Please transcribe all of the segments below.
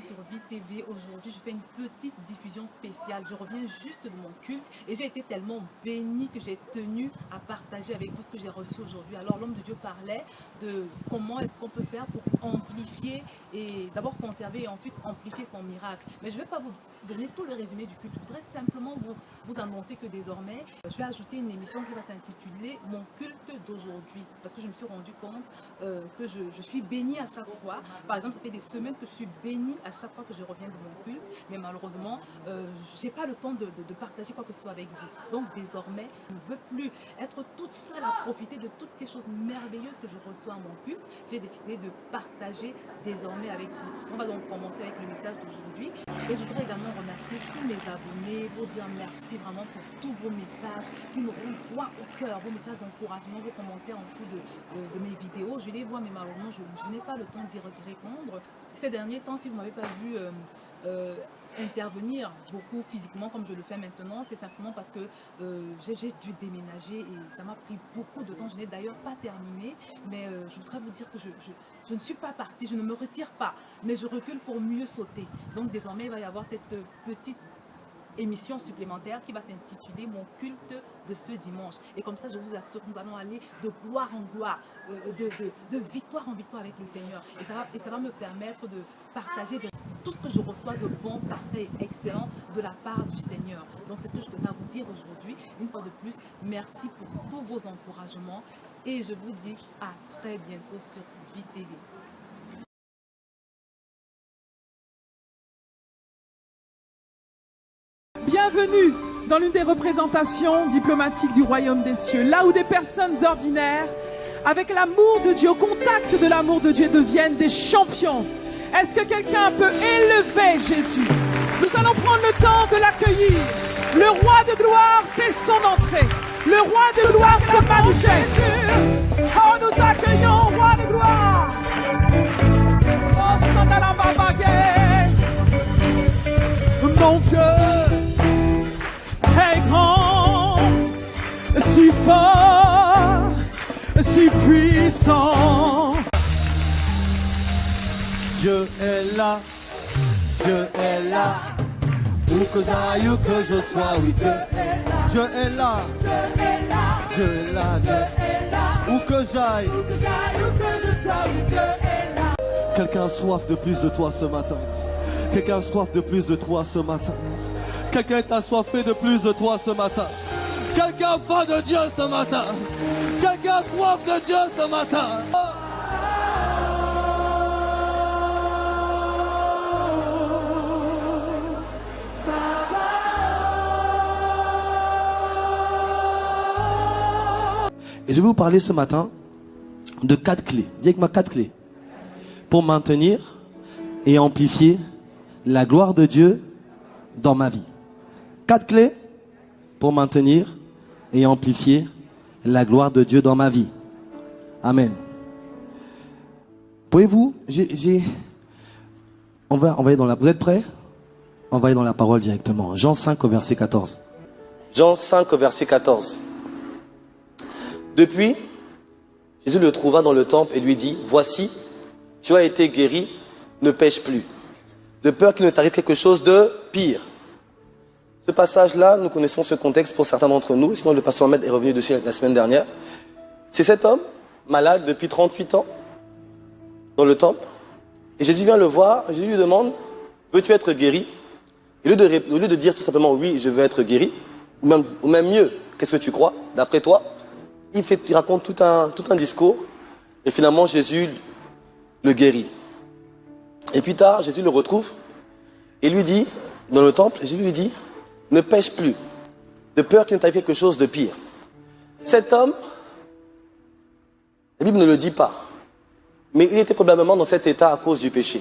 sur VTV. Aujourd'hui, je fais une petite diffusion spéciale. Je reviens juste de mon culte et j'ai été tellement bénie que j'ai tenu à partager avec vous ce que j'ai reçu aujourd'hui. Alors, l'homme de Dieu parlait de comment est-ce qu'on peut faire pour amplifier et d'abord conserver et ensuite amplifier son miracle. Mais je ne vais pas vous donner tout le résumé du culte. Je voudrais simplement vous annoncer que désormais, je vais ajouter une émission qui va s'intituler « Mon culte d'aujourd'hui » parce que je me suis rendu compte que je suis bénie à chaque fois. Par exemple, ça fait des semaines que je suis bénie à chaque fois que je reviens de mon culte, mais malheureusement, je n'ai pas le temps de partager quoi que ce soit avec vous. Donc désormais, je ne veux plus être toute seule à profiter de toutes ces choses merveilleuses que je reçois à mon culte. J'ai décidé de partager désormais avec vous. On va donc commencer avec le message d'aujourd'hui. Et je voudrais également remercier tous mes abonnés, vous dire merci vraiment pour tous vos messages qui me vont droit au cœur, vos messages d'encouragement, vos commentaires en dessous de mes vidéos. Je les vois, mais malheureusement, je n'ai pas le temps d'y répondre. Ces derniers temps, si vous ne m'avez pas vu intervenir beaucoup physiquement comme je le fais maintenant, c'est simplement parce que j'ai dû déménager et ça m'a pris beaucoup de temps. Je n'ai d'ailleurs pas terminé, mais je voudrais vous dire que je ne suis pas partie, je ne me retire pas, mais je recule pour mieux sauter. Donc désormais, il va y avoir cette petite émission supplémentaire qui va s'intituler Mon culte de ce dimanche. Et comme ça, je vous assure, nous allons aller de gloire en gloire, de victoire en victoire avec le Seigneur. Et ça va me permettre de partager tout ce que je reçois de bon, parfait et excellent de la part du Seigneur. Donc c'est ce que je tenais à vous dire aujourd'hui. Une fois de plus, merci pour tous vos encouragements et je vous dis à très bientôt sur VTV. Bienvenue dans l'une des représentations diplomatiques du royaume des cieux, là où des personnes ordinaires, avec l'amour de Dieu, au contact de l'amour de Dieu, deviennent des champions. Est-ce que quelqu'un peut élever Jésus? Nous allons prendre le temps de l'accueillir. Le roi de gloire fait son entrée. Le roi de gloire se manifeste. Oh, nous t'accueillons, roi de gloire. Oh, Sandalambabagé. Mon Dieu est grand, si fort, si puissant. Dieu est là, Dieu est là. Où que j'aille, où que je sois, oui, Dieu est là. Dieu est là, Dieu est là, Dieu est là. Où que j'aille, où que je sois, oui, Dieu est là. Quelqu'un a soif de plus de toi ce matin. Quelqu'un a soif de plus de toi ce matin. Quelqu'un est assoiffé de plus de toi ce matin. Quelqu'un a faim de Dieu ce matin. Quelqu'un a soif de Dieu ce matin. Et je vais vous parler ce matin de 4 clés. Dis avec moi 4 clés. Pour maintenir et amplifier la gloire de Dieu dans ma vie. 4 clés pour maintenir et amplifier la gloire de Dieu dans ma vie. Amen. Pouvez-vous, on va aller dans la... Vous êtes prêts? On va aller dans la parole directement. Jean 5 au verset 14. Jean 5 au verset 14. Depuis, Jésus le trouva dans le temple et lui dit, voici, tu as été guéri, ne pêche plus, de peur qu'il ne t'arrive quelque chose de pire. Ce passage-là, nous connaissons ce contexte pour certains d'entre nous, sinon le pasteur Ahmed est revenu dessus la semaine dernière. C'est cet homme, malade depuis 38 ans, dans le temple, et Jésus vient le voir, Jésus lui demande, veux-tu être guéri? Au lieu de dire tout simplement, oui, je veux être guéri, ou même mieux, qu'est-ce que tu crois, d'après toi? Il raconte tout un discours, et finalement Jésus le guérit. Et plus tard, Jésus le retrouve, et lui dit, dans le temple, Jésus lui dit, ne pêche plus, de peur qu'il ne t'arrive quelque chose de pire. Cet homme, la Bible ne le dit pas, mais il était probablement dans cet état à cause du péché.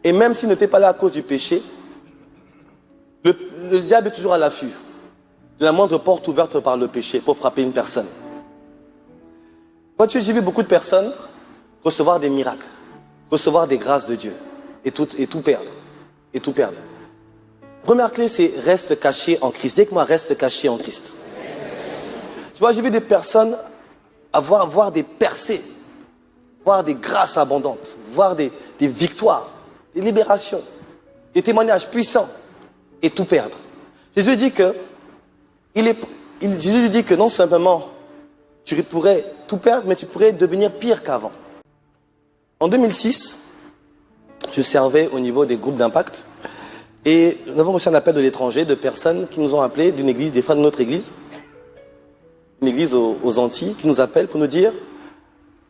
Et même s'il n'était pas là à cause du péché, le diable est toujours à l'affût de la moindre porte ouverte par le péché pour frapper une personne. Vois-tu, j'ai vu beaucoup de personnes recevoir des miracles, recevoir des grâces de Dieu et tout perdre. Et tout perdre. Première clé, c'est reste caché en Christ. Dis avec moi, reste caché en Christ. Tu vois, j'ai vu des personnes voir des percées, voir des grâces abondantes, voir des victoires. des libérations, des témoignages puissants et tout perdre. Jésus dit que, Jésus lui dit que non simplement tu pourrais tout perdre, mais tu pourrais devenir pire qu'avant. En 2006, je servais au niveau des groupes d'impact et nous avons reçu un appel de l'étranger, de personnes qui nous ont appelés d'une église, des frères de notre église, une église aux Antilles, qui nous appellent pour nous dire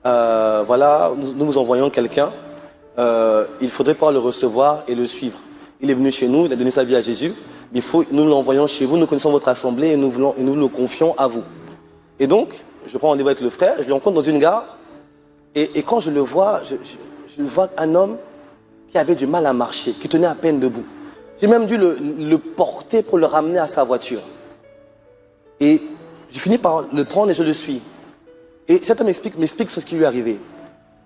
voilà, nous vous envoyons quelqu'un, il faudrait pouvoir le recevoir et le suivre. Il est venu chez nous, il a donné sa vie à Jésus, mais nous l'envoyons chez vous, nous connaissons votre assemblée et nous le confions à vous. Et donc, je prends rendez-vous avec le frère, je le rencontre dans une gare, et quand je le vois, je vois un homme qui avait du mal à marcher, qui tenait à peine debout. J'ai même dû le porter pour le ramener à sa voiture. Et je finis par le prendre et je le suis. Et cet homme m'explique ce qui lui est arrivé.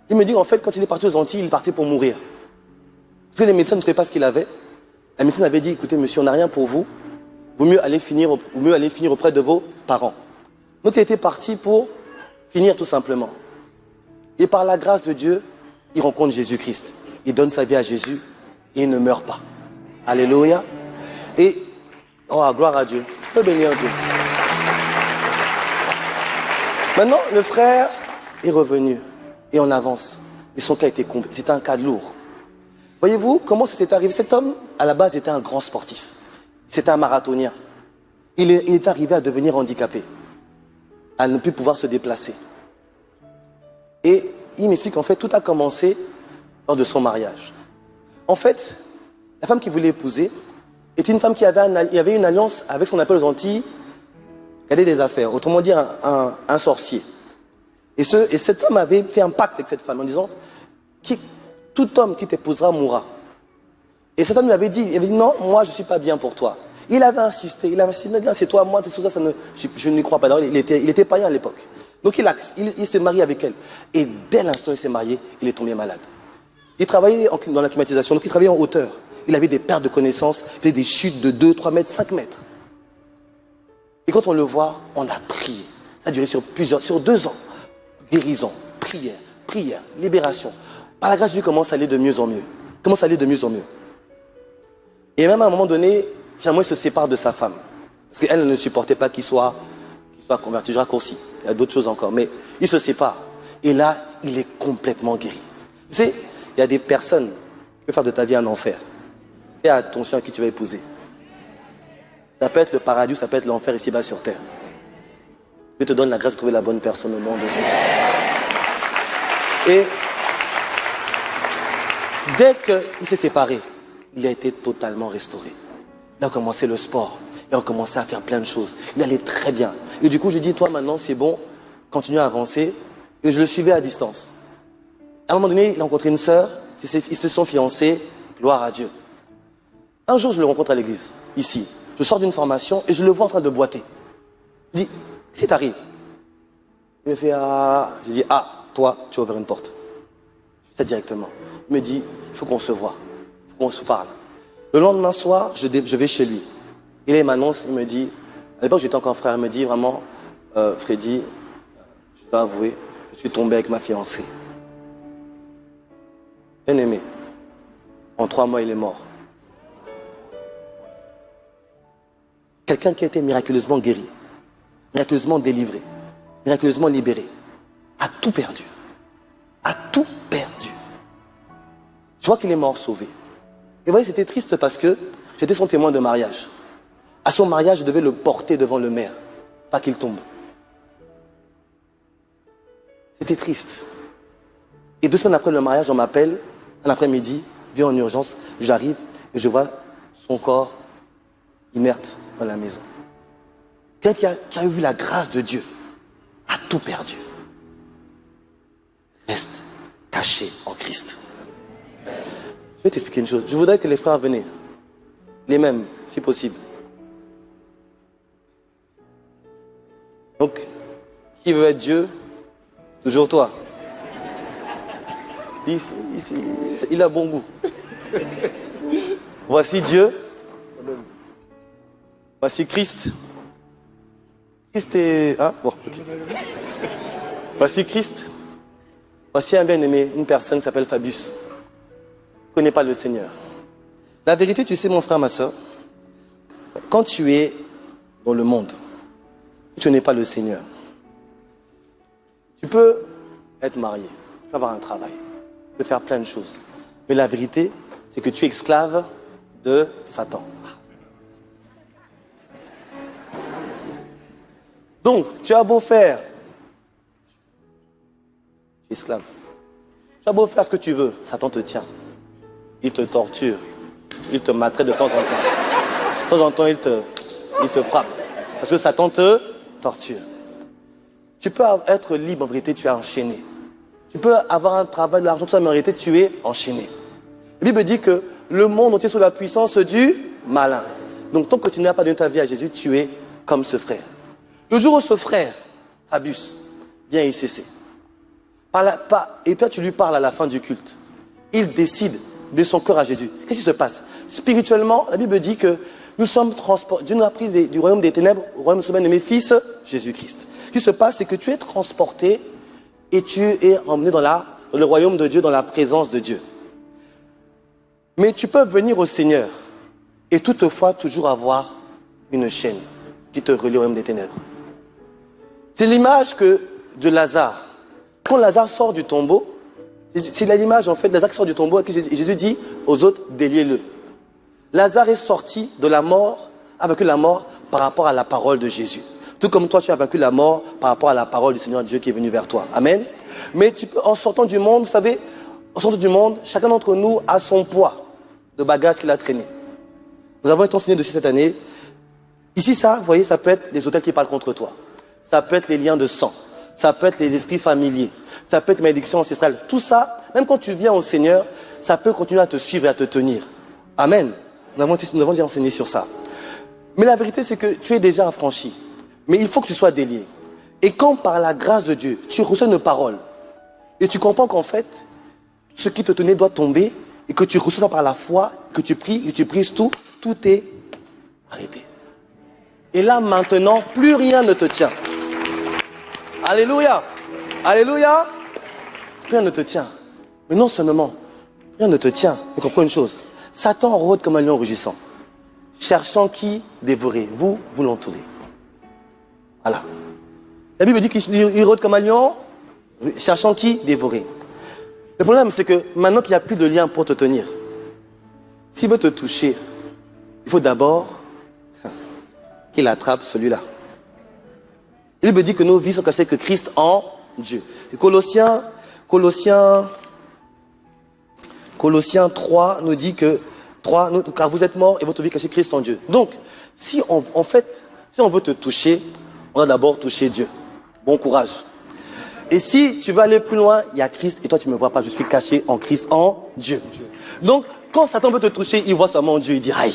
Il me dit en fait, quand il est parti aux Antilles, il est parti pour mourir. Parce que les médecins ne savaient pas ce qu'il avait. La médecine avait dit, écoutez monsieur, on n'a rien pour vous. Vaut mieux aller finir auprès de vos parents. Donc il était parti pour finir tout simplement. Et par la grâce de Dieu, il rencontre Jésus-Christ. Il donne sa vie à Jésus et il ne meurt pas. Alléluia. Et, oh, gloire à Dieu. Je peux bénir Dieu. Maintenant, le frère est revenu et on avance. Et son cas était complet. C'était un cas lourd. Voyez-vous comment ça s'est arrivé? Cet homme, à la base, était un grand sportif. C'était un marathonien. Il est arrivé à devenir handicapé, à ne plus pouvoir se déplacer. Et il m'explique qu'en fait, tout a commencé lors de son mariage. En fait, la femme qu'il voulait épouser était une femme qui avait une alliance avec ce qu'on appelle aux Antilles, garder des affaires, autrement dit un sorcier. Et cet homme avait fait un pacte avec cette femme en disant, tout homme qui t'épousera mourra. Et cette femme lui avait dit, non, moi je ne suis pas bien pour toi. Il avait insisté, c'est toi, moi, je ne crois pas. Il était païen à l'époque. Donc il s'est marié avec elle. Et dès l'instant où il s'est marié, il est tombé malade. Il travaillait dans la climatisation, donc il travaillait en hauteur. Il avait des pertes de connaissances, il faisait des chutes de 2, 3 mètres, 5 mètres. Et quand on le voit, on a prié. Ça a duré sur 2 ans. Guérison, prière, libération. Par la grâce de Dieu, commence à aller de mieux en mieux. Et même à un moment donné, finalement, il se sépare de sa femme. Parce qu'elle ne supportait pas qu'il soit converti. Je raccourcis. Il y a d'autres choses encore. Mais il se sépare. Et là, il est complètement guéri. Tu sais, il y a des personnes qui peuvent faire de ta vie un enfer. Fais attention à qui tu vas épouser. Ça peut être le paradis, ça peut être l'enfer ici-bas sur terre. Dieu te donne la grâce de trouver la bonne personne au nom de Jésus. Et dès qu'il s'est séparé, il a été totalement restauré. Il a commencé le sport. Il a commencé à faire plein de choses. Il allait très bien. Et du coup, je dis, toi maintenant, c'est bon, continue à avancer. Et je le suivais à distance. À un moment donné, il a rencontré une sœur. Ils se sont fiancés. Gloire à Dieu. Un jour, je le rencontre à l'église, ici. Je sors d'une formation et je le vois en train de boiter. Je dis, qu'est-ce qui t'arrive? Il me fait, je dis, toi, tu as ouvert une porte. Je dis ça directement. Il me dit, il faut qu'on se voit. Il faut qu'on se parle. Le lendemain soir, je vais chez lui. Il m'annonce, il me dit, à l'époque j'étais encore frère, il me dit vraiment, Freddy, je dois avouer, je suis tombé avec ma fiancée. Bien aimé, en 3 mois il est mort. Quelqu'un qui a été miraculeusement guéri, miraculeusement délivré, miraculeusement libéré, a tout perdu. A tout perdu. Je vois qu'il est mort sauvé. Et vous voyez, c'était triste parce que j'étais son témoin de mariage. À son mariage, je devais le porter devant le maire, pas qu'il tombe. C'était triste. Et 2 semaines après le mariage, on m'appelle, un après-midi, viens en urgence, j'arrive et je vois son corps inerte dans la maison. Quelqu'un qui a vu la grâce de Dieu a tout perdu. Reste caché en Christ. Je vais t'expliquer une chose. Je voudrais que les frères venaient. Les mêmes, si possible. Donc, qui veut être Dieu? Toujours toi. Il a bon goût. Voici Dieu. Voici Christ. Christ est... bon, ok. Voici Christ. Voici un bien-aimé, une personne qui s'appelle Fabius. connais pas le Seigneur. La vérité, tu sais, mon frère, ma soeur, quand tu es dans le monde, tu n'es pas le Seigneur. Tu peux être marié, tu peux avoir un travail, tu peux faire plein de choses. Mais la vérité, c'est que tu es esclave de Satan. Donc, tu as beau faire, tu es esclave. Tu as beau faire ce que tu veux, Satan te tient. Il te torture, il te maltraite de temps en temps. De temps en temps, il te frappe. Parce que Satan te torture. Tu peux être libre, en vérité, tu es enchaîné. Tu peux avoir un travail, de l'argent, tout ça, mais en réalité, tu es enchaîné. La Bible dit que le monde entier est sous la puissance du malin. Donc, tant que tu n'as pas donné ta vie à Jésus, tu es comme ce frère. Le jour où ce frère, Fabius, vient ICC, et puis tu lui parles à la fin du culte, il décide de son cœur à Jésus. Qu'est-ce qui se passe? Spirituellement, la Bible dit que nous sommes transportés. Dieu nous a pris du royaume des ténèbres au royaume de mes fils, Jésus-Christ. Ce qui se passe, c'est que tu es transporté et tu es emmené dans le royaume de Dieu, dans la présence de Dieu. Mais tu peux venir au Seigneur et toutefois toujours avoir une chaîne qui te relie au royaume des ténèbres. C'est l'image de Lazare. Quand Lazare sort du tombeau, c'est l'image en fait de Lazare qui sort du tombeau et Jésus dit aux autres, déliez-le. Lazare est sorti de la mort, a vaincu la mort par rapport à la parole de Jésus. Tout comme toi, tu as vaincu la mort par rapport à la parole du Seigneur Dieu qui est venu vers toi. Amen. Mais tu peux, en sortant du monde, vous savez, en sortant du monde, chacun d'entre nous a son poids de bagage qu'il a traîné. Nous avons été enseignés dessus cette année. Ici, ça, vous voyez, ça peut être les autels qui parlent contre toi. Ça peut être les liens de sang. Ça peut être les esprits familiers. Ça peut être les malédictions ancestrales. Tout ça, même quand tu viens au Seigneur, ça peut continuer à te suivre et à te tenir. Amen. Nous avons déjà enseigné sur ça. Mais la vérité, c'est que tu es déjà affranchi. Mais il faut que tu sois délié. Et quand par la grâce de Dieu, tu reçois une parole, et tu comprends qu'en fait, ce qui te tenait doit tomber, et que tu reçois ça par la foi, que tu pries, et tu prises tout est arrêté. Et là, maintenant, plus rien ne te tient. Alléluia. Alléluia. Rien ne te tient. Mais non seulement, rien ne te tient. Mais comprends une chose. Satan rôde comme un lion rugissant, cherchant qui dévorer. Vous l'entourez. Voilà. La Bible dit qu'il rôde comme un lion, cherchant qui dévorer. Le problème, c'est que maintenant qu'il n'y a plus de lien pour te tenir, s'il veut te toucher, il faut d'abord qu'il attrape celui-là. La Bible dit que nos vies sont cachées que Christ en Dieu. Et Colossiens 3 nous dit que car vous êtes morts et votre vie cachée Christ en Dieu. Donc, si on veut te toucher, on doit d'abord toucher Dieu. Bon courage. Et si tu veux aller plus loin, il y a Christ et toi tu ne me vois pas, je suis caché en Christ, en Dieu. Donc, quand Satan veut te toucher, il voit seulement Dieu, il dit aïe,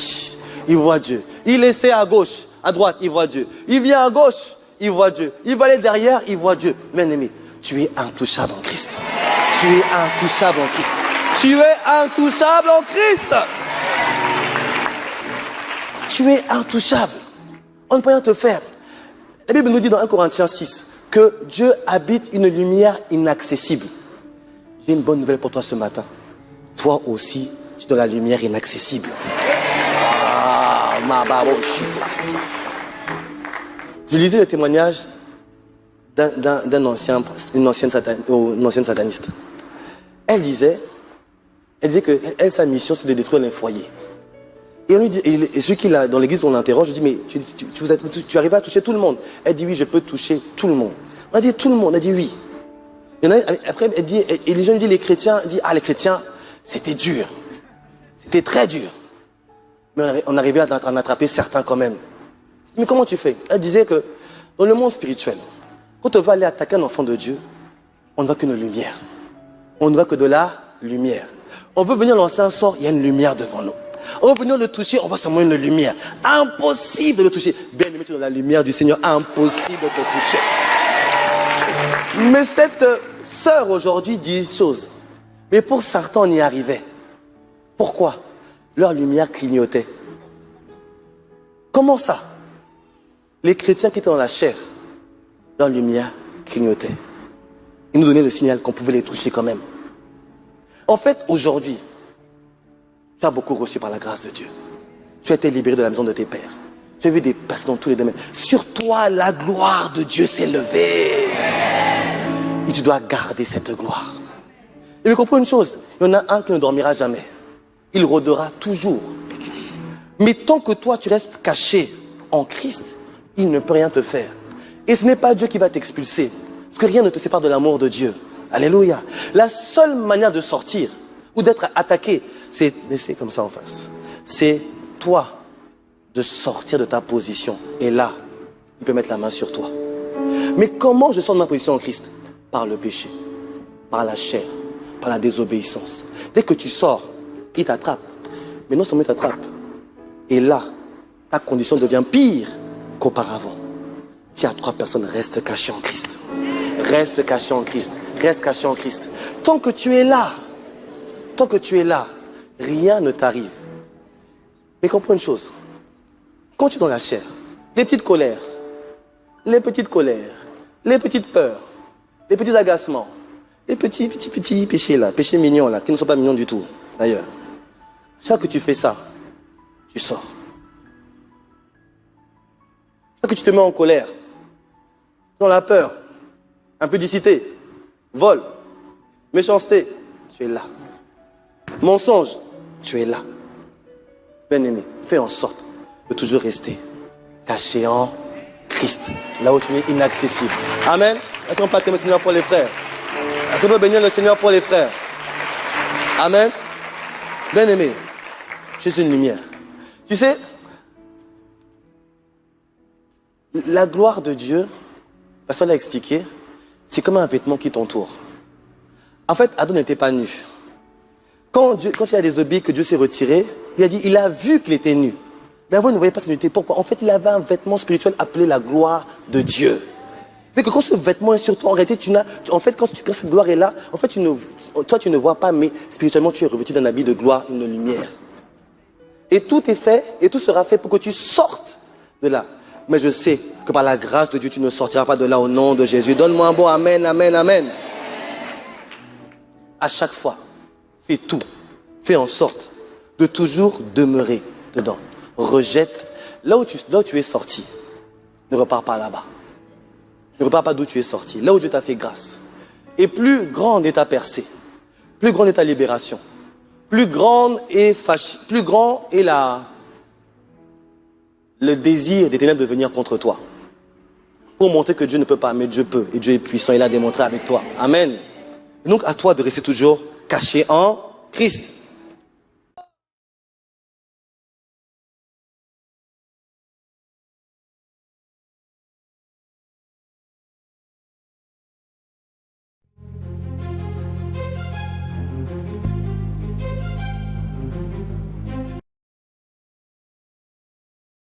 il voit Dieu. Il essaie à gauche, à droite, il voit Dieu. Il vient à gauche, il voit Dieu. Il va aller derrière, il voit Dieu. Bien-aimé, tu es intouchable en Christ. Tu es intouchable en Christ. Tu es intouchable en Christ. Tu es intouchable. On ne peut rien te faire. La Bible nous dit dans 1 Corinthiens 6 que Dieu habite une lumière inaccessible. J'ai une bonne nouvelle pour toi ce matin. Toi aussi, tu es dans la lumière inaccessible. Ah, ma barochite. Je lisais le témoignage d'une ancienne sataniste. Elle disait que sa mission, c'est de détruire les foyers. Et, on lui dit, et celui qui l'a dans l'église, on l'interroge, je dis, mais tu arrives à toucher tout le monde? Elle dit, oui, je peux toucher tout le monde. On a dit, tout le monde? Elle dit, oui. Après, elle dit, et les gens disent, les chrétiens, disent, ah, les chrétiens, c'était dur. C'était très dur. Mais on arrivait à en attraper certains quand même. Mais comment tu fais? Elle disait que dans le monde spirituel, quand on va aller attaquer un enfant de Dieu, on ne voit qu'une lumière. On ne voit que de la lumière. On veut venir lancer un sort, il y a une lumière devant nous. On veut venir le toucher, on voit seulement une lumière. Impossible de le toucher. Bien aimé, tu es dans la lumière du Seigneur, impossible de te toucher. Mais cette sœur aujourd'hui dit une chose. Mais pour certains, on y arrivait. Pourquoi? Leur lumière clignotait. Comment ça? Les chrétiens qui étaient dans la chair, leur lumière clignotait. Ils nous donnaient le signal qu'on pouvait les toucher quand même. En fait, aujourd'hui, Tu as beaucoup reçu par la grâce de Dieu. Tu as été libéré de la maison de tes pères. Tu as vu des personnes dans tous les domaines. Sur toi, la gloire de Dieu s'est levée. Et tu dois garder cette gloire. Et mais comprends une chose, il y en a un qui ne dormira jamais. Il rôdera toujours. Mais tant que toi, tu restes caché en Christ, il ne peut rien te faire. Et ce n'est pas Dieu qui va t'expulser. Parce que rien ne te sépare de l'amour de Dieu. Alléluia. La seule manière de sortir ou d'être attaqué, c'est laisser comme ça en face. C'est toi de sortir de ta position. Et là, il peut mettre la main sur toi. Mais comment je sors de ma position en Christ? Par le péché, par la chair, par la désobéissance. Dès que tu sors, il t'attrape. Mais non seulement il t'attrape. Et là, ta condition devient pire qu'auparavant. Si à 3 personnes, reste caché en Christ. Reste caché en Christ. Reste caché en Christ. Tant que tu es là, rien ne t'arrive. Mais comprends une chose. Quand tu es dans la chair, les petites colères, les petites peurs, les petits agacements, les petits péchés là, péchés mignons là, qui ne sont pas mignons du tout, d'ailleurs. Chaque fois que tu fais ça, tu sors. Chaque fois que tu te mets en colère, dans la peur, impudicité, vol, méchanceté, tu es là. Mensonge, tu es là. Bien-aimé, fais en sorte de toujours rester caché en Christ, là où tu es inaccessible. Amen. Est-ce qu'on peut acclamer le Seigneur pour les frères? Est-ce qu'on peut bénir le Seigneur pour les frères? Amen. Bien-aimé, je suis une lumière. Tu sais, la gloire de Dieu, parce qu'on l'a expliqué, c'est comme un vêtement qui t'entoure. En fait, Adam n'était pas nu. Quand il a désobéi, que Dieu s'est retiré, il a dit, il a vu qu'il était nu. Mais avant, il ne voyait pas sa nudité. Pourquoi? En fait, il avait un vêtement spirituel appelé la gloire de Dieu. Mais que quand ce vêtement est sur toi, en réalité, quand cette gloire est là, en fait, toi, tu ne vois pas, mais spirituellement, tu es revêtu d'un habit de gloire, une lumière. Et tout est fait, et tout sera fait pour que tu sortes de là. Mais je sais que par la grâce de Dieu, tu ne sortiras pas de là au nom de Jésus. Donne-moi un bon amen, amen, amen. À chaque fois, fais tout. Fais en sorte de toujours demeurer dedans. Rejette. Là où tu es sorti, ne repars pas là-bas. Ne repars pas d'où tu es sorti. Là où Dieu t'a fait grâce. Et plus grande est ta percée. Plus grande est ta libération. Plus grand est le désir des ténèbres de venir contre toi. Pour montrer que Dieu ne peut pas, mais Dieu peut. Et Dieu est puissant, il a démontré avec toi. Amen. Donc à toi de rester toujours caché en Christ.